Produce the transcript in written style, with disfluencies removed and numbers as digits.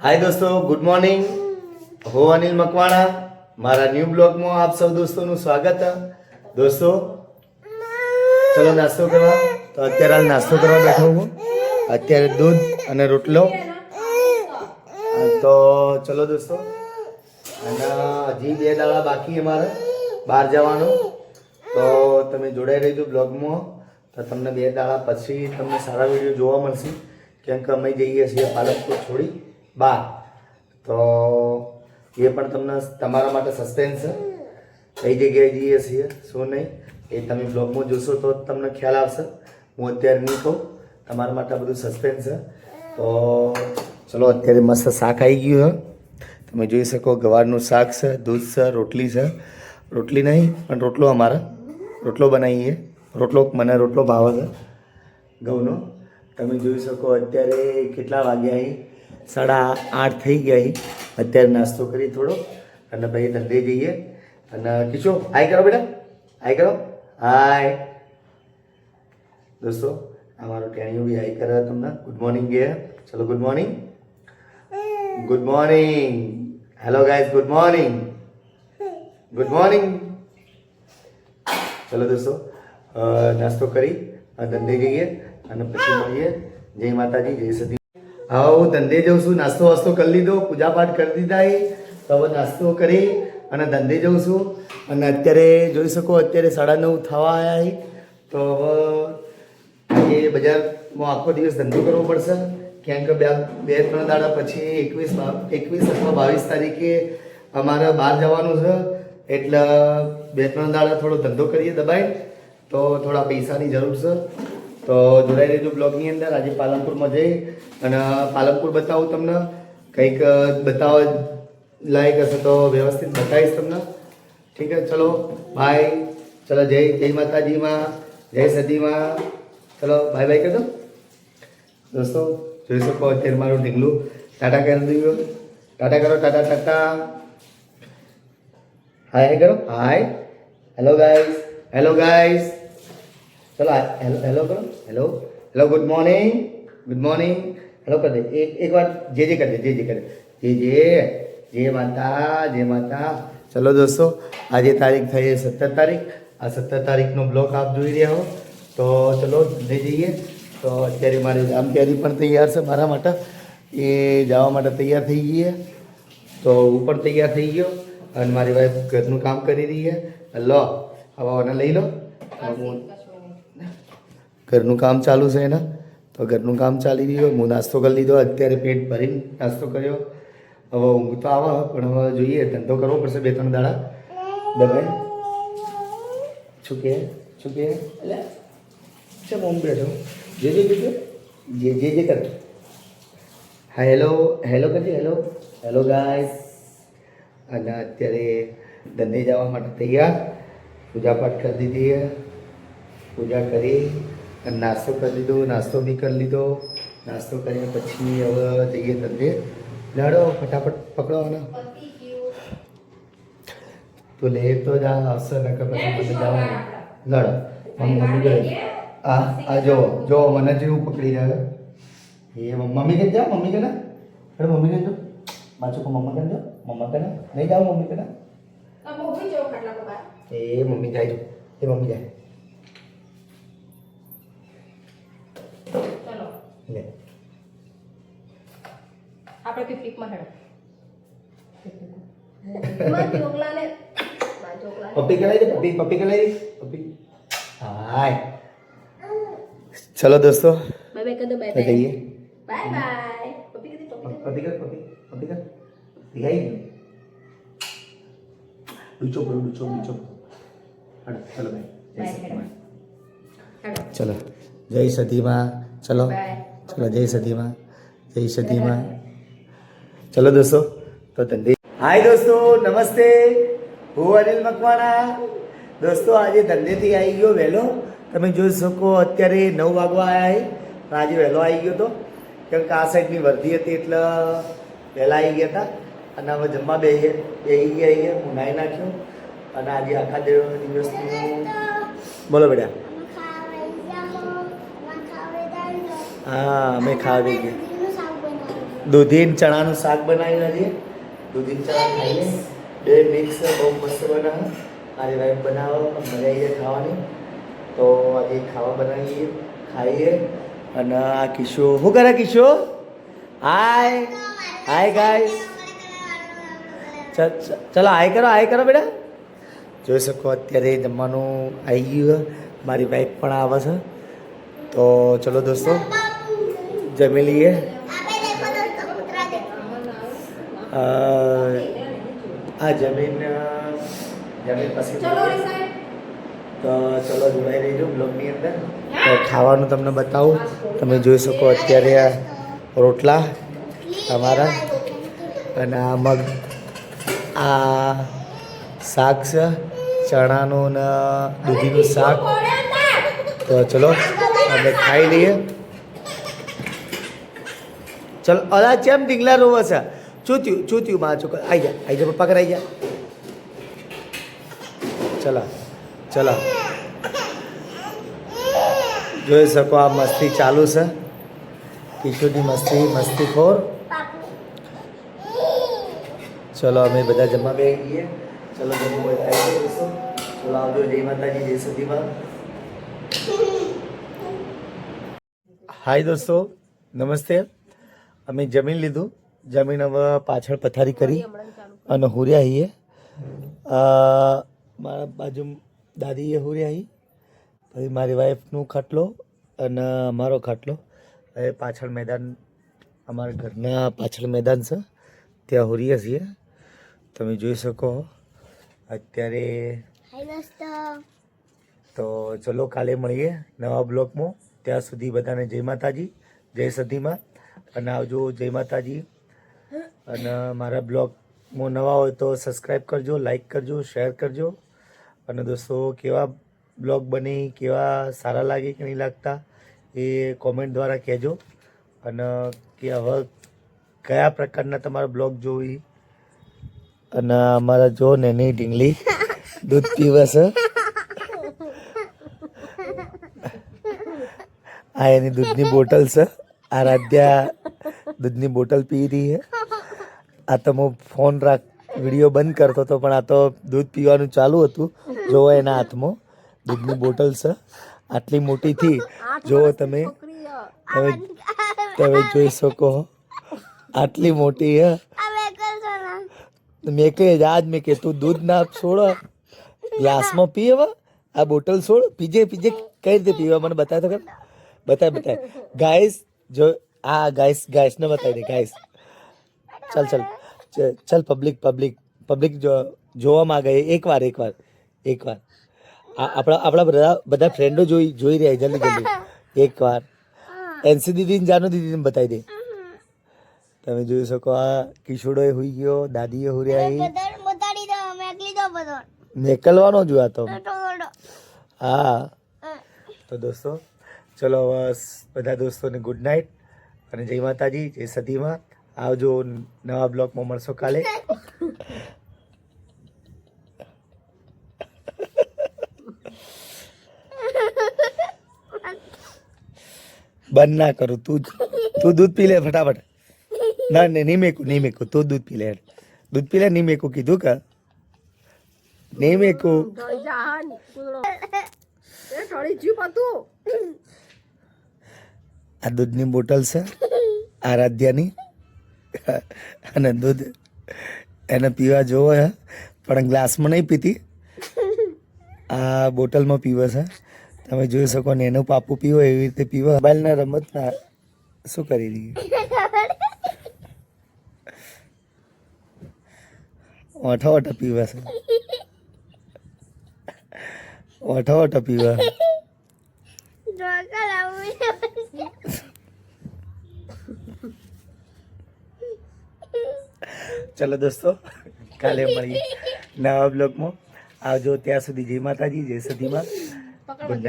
हाय दोस्तों, good morning. हो अनिल मकवाणा। मारा न्यू ब्लॉग में आप सब दोस्तों નું સ્વાગત है। दोस्तों चलो नास्तो करवा। तो અત્યારે હાલ નાસ્તો કરવા બેઠો હું। અત્યારે દૂધ અને રોટલો। તો ચલો દોસ્તો, અને હજી 2 દાડા બાકી અમારે બહાર જવાનું। તો તમે જોડાઈ રહેજો બ્લોગમાં। તો તમને 2 દાડા પછી તમને સારા વિડીયો જોવા મળશે, કેમ કે અમે જઈએ છીએ પાલનપુર છોડી બહાર। તો એ પણ તમને તમારા માટે સસ્પેન્સ છે, કઈ જગ્યાએ જઈએ છીએ શું નહીં એ તમે બ્લોગમાં જોશો તો તમને ખ્યાલ આવશે। હું અત્યારે નહીં કહું, તમારા માટે બધું સસ્પેન્સ છે। તો ચલો, અત્યારે મસ્ત શાક આવી ગયું છે। તમે જોઈ શકો, ગવારનું શાક છે, દૂધ છે, રોટલી છે। રોટલી નહીં પણ રોટલો, અમારે રોટલો બનાવીએ। મને રોટલો ભાવે છે ઘઉંનો। તમે જોઈ શકો અત્યારે કેટલા વાગ્યા અહીં 8:30 થઈ ગયા। અત્યારે નાસ્તો કરી થોડો અને ભાઈ ધંધે જઈએ। અને કિશો હાય કરો બેટા, હાય કરો, હાય દોસ્તો। અમારો ટેણીઓ બી હાય કરે તમને, ગુડ મોર્નિંગ કહે। ચલો good morning, good morning, hello guys, good morning, good morning. ચલો દોસ્તો, નાસ્તો કરી ધંધે જઈએ અને પછી મળીએ। જય માતાજી, જય સતી। હા, હું ધંધે જાઉં છું। નાસ્તો વાસ્તો કરી લીધો, પૂજા પાઠ કરી દીધા એ। તો હવે નાસ્તો કરી અને ધંધે જાઉં છું। અને અત્યારે જોઈ શકો અત્યારે 9:30 થવા આવ્યા। તો હવે આજે બજારમાં આખો દિવસ ધંધો કરવો પડશે, કેમ કે 2-3 દાડા પછી 21 અથવા 22 તારીખે અમારે બહાર જવાનું છે। એટલે 2-3 દાડા થોડો ધંધો કરીએ દબાઈ, તો થોડા પૈસાની જરૂર છે। તો જોડાઈ રહેજો બ્લોગની અંદર। આજે પાલનપુરમાં જઈ અને પાલનપુર બતાવું તમને, કંઈક બતાવવા લાયક હશે તો વ્યવસ્થિત બતાવીશ તમને। ઠીક છે, ચલો બાય। ચલો જય માતાજીમાં, જય સતીમાં। ચલો બાય બાય કરી દો દોસ્તો। જોઈ શકો અત્યારે મારું ઢીંગલું ટાટા કરી દીધું। ટાટા કરો, ટાટા ટાટા, હાય કરો, હાય, હેલો ગાઈઝ, હેલો ગાઈઝ। चलो हेलो करो, hello hello, good morning, good morning, hello कर दे। एक बार जे कर दे, जे कर दे, जय माता, जय माता। चलो दोस्तों, आज तारीख થઈ 17 તારીખ। આ 17 તારીખનો બ્લોગ આપ જોઈ રહ્યા હો। તો ચલો ધંધે જઈએ। તો અત્યારે મારી આમ તૈયારી પણ તૈયાર છે મારા માટે, એ જવા માટે તૈયાર થઈ ગઈ છે। તો હું પણ તૈયાર થઈ ગયો અને મારી વાઈફ ઘરનું કામ કરી રહી છે। લો હવે ઓને લઈ લો। ઘરનું કામ ચાલુ છે એના, તો ઘરનું કામ ચાલી રહ્યું। હું નાસ્તો કરી લીધો, અત્યારે પેટ ભરીને નાસ્તો કર્યો। હવે ઊંઘ તો આવે પણ હવે જોઈએ, ધંધો કરવો પડશે 2-3 દાડા દબાઈ। શું કે એટલે છે મોમ બેઠો, જે કર। હા હેલો હેલો કરજે, હેલો હેલો ગાઈસ। અને અત્યારે ધંધે જવા માટે તૈયાર। પૂજા પાઠ કરી દીધી है, પૂજા કરી અને નાસ્તો કરી લીધો, નાસ્તો બી કરી લીધો। નાસ્તો કરીને પછી હવે જઈએ ધંધે। લાડો ફટાફટ પકડવાના, તો લે તો જા આવશે ને કે પછી મને જવાનું। લડો મમ્મી ગઈ આ જો મને જેવું પકડી રહ્યા એ મમ્મી કે જા, મમ્મી કે ના, અરે મમ્મી કે જો બાજુ કો મમ્મા કે જો, મમ્મા કે ના નહીં જાઓ, મમ્મી કે ના એ મમ્મી જાય, એ મમ્મી જાય લે આપણે પિકનિકમાં હેડો માં જોગલાને માં જોગલા પપ્પી કલાઈ દે, પપ્પી કલાઈ દે, પપ્પી હાય। ચલો દોસ્તો, બાય બાય કદો, બાય તો બાય, જઈએ। Bye bye. પપ્પી કદી, પપ્પી કર, દિખાઈ ડૂચો હડ ચલો ભાઈ, હેડો ચલો જય સતીમાં। ચલો બાય। ચલો જય સતીમાં, જય સતીમાં। ચલો દોસ્તો, તો ધંધે। હાય દોસ્તો, નમસ્તે, હું અનિલ મકવાણા। દોસ્તો આજે ધંધેથી આવી ગયો વહેલો। તમે જોઈ શકો અત્યારે 9 વાગવા આવ્યા છે। આજે વહેલો આવી ગયો હતો, કેમ કે આ સાઈડની વર્ધી હતી એટલે વહેલા આવી ગયા હતા। અને હવે જમવા બેસી ગયા। હું નાહી નાખ્યો અને આજે આખા દિવસનું બોલો બેટા। હા અમે ખાવા દઈ ગયા। દૂધીન ચણાનું શાક બનાવ્યું આજે. દૂધીન ચણા ખાઈએ. બે મિક્સ બહુ મસ્ત બનાવે. મારી વાઈફ બનાવો મજા આવી જાય ખાવાની. તો આજે ખાવા બનાવીએ ખાઈએ. અને આ કિશોર શું કરે કિશોર? Hi guys. ચલો હાય કરો બેટા. જોઈ શકો અત્યારે જમવાનું આવી ગયું. મારી વાઈફ પણ આવે છે. તો ચલો દોસ્તો જમી લઈએ. આ જમીન પછી તો ચલો જોડાઈ રહીજો બ્લોગની અંદર. તો ખાવાનું તમને બતાવું. તમે જોઈ શકો અત્યારે આ રોટલા તમારા અને આ મગ, આ શાક છે ચણાનું ને દૂધીનું શાક. તો ચલો આપણે ખાઈ લઈએ. ચલો અલા ચેમ ઢીંગલા રોવે છે? ચૂત્યું માં ચોક આવી જા પપ્પા કરે આવી જા. ચલો જોઈ શકો આ મસ્તી ચાલુ છે. કિશોરની મસ્તીખોર. ચલો અમે બધા જમવા બેસી ગઈએ. ચલો જમવું હોય આવી જઈશું. ચલો આવજો. જય માતાજી, જય સતીમાં. હાય દોસ્તો, નમસ્તે. અમે જમીન લીધું. જમીન હવે પાછળ પથારી કરી અને હુર્યા આવીએ. મારા બાજુ દાદીએ હુર્યા આવી. પછી મારી વાઈફનું ખાટલો અને અમારો ખાટલો. હવે પાછળ મેદાન, અમારા ઘરના પાછળ મેદાન છે, ત્યાં હુરીએ છીએ. તમે જોઈ શકો અત્યારે. તો ચલો કાલે મળીએ નવા બ્લોગમાં. ત્યાં સુધી બધાને જય માતાજી, જય સતીમાં. અને આવજો. જય માતાજી. અને મારા બ્લોગમાં નવા હોય તો સબસ્ક્રાઈબ કરજો, લાઈક કરજો, શેર કરજો. અને દોસ્તો કેવા બ્લોગ બની, કેવા સારા લાગે કે નહીં લાગતા એ કોમેન્ટ દ્વારા કહેજો. અને કે હવે કયા પ્રકારના તમારા બ્લોગ જોઈ. અને અમારા જો નેની ઢીંગલી દૂધ પીવે છે. આ એની દૂધની બોટલ છે. આરાધ્યા દૂધની બોટલ પી રહી છે. આ તો હું ફોન વિડીયો બંધ કરતો હતો પણ આ તો દૂધ પીવાનું ચાલુ હતું. જોવો એના હાથમાં દૂધની બોટલ છે. આટલી મોટી થી જોવો તમે જોઈ શકો. આટલી મોટી હે. મેં કહે આજ મેં કે તું દૂધ ના છોડ, ગ્લાસમાં પી. હવે આ બોટલ છોડ, પીજે કઈ રીતે પીવા મને બતાય તો કર. બતાય ગાઈસ. જો આ ગાઈસ ને બતાવી દે ગાઈસ. ચલ પબ્લિક જોવા માંગે. એકવાર આપણા બધા ફ્રેન્ડો જોઈ રહ્યા. જલ્દી એકવાર એનસી દીદી જાનુ દીદીને બતાવી દે. તમે જોઈ શકો આ કિશોડો હુઈ ગયો, દાદીએ હુર્યા. મેકલવાનો જોયા તો. હા તો દોસ્તો ચલો બસ બધા દોસ્તોને ગુડ નાઇટ અને જય માતાજી, જય સતીમાં. આવજો. નવા બ્લોગમાં મળશો કાલે. બંધ ના કરું. તું દૂધ પી લે ફટાફટ. ના નહીં મેકું. તું દૂધ પી લે. નહીં મેકું કીધું કે નહીં મેકું. આ દૂધની બોટલ છે આરાધ્યાની. અને દૂધ એને પીવા જોવો હે પણ ગ્લાસમાં નહીં પીતી, આ બોટલમાં પીવે છે. તમે જોઈ શકો ને એનું પાપુ પીવો એવી રીતે પીવો. મોબાઈલના રમતના શું કરી રહી? ઓઠો પીવે છે. ઓઠો પીવે. ચલો દોસ્તો કાલે મળીએ નવા બ્લોગમાં. આવજો. ત્યાં સુધી જય માતાજી, જય સતીમાં. Good night.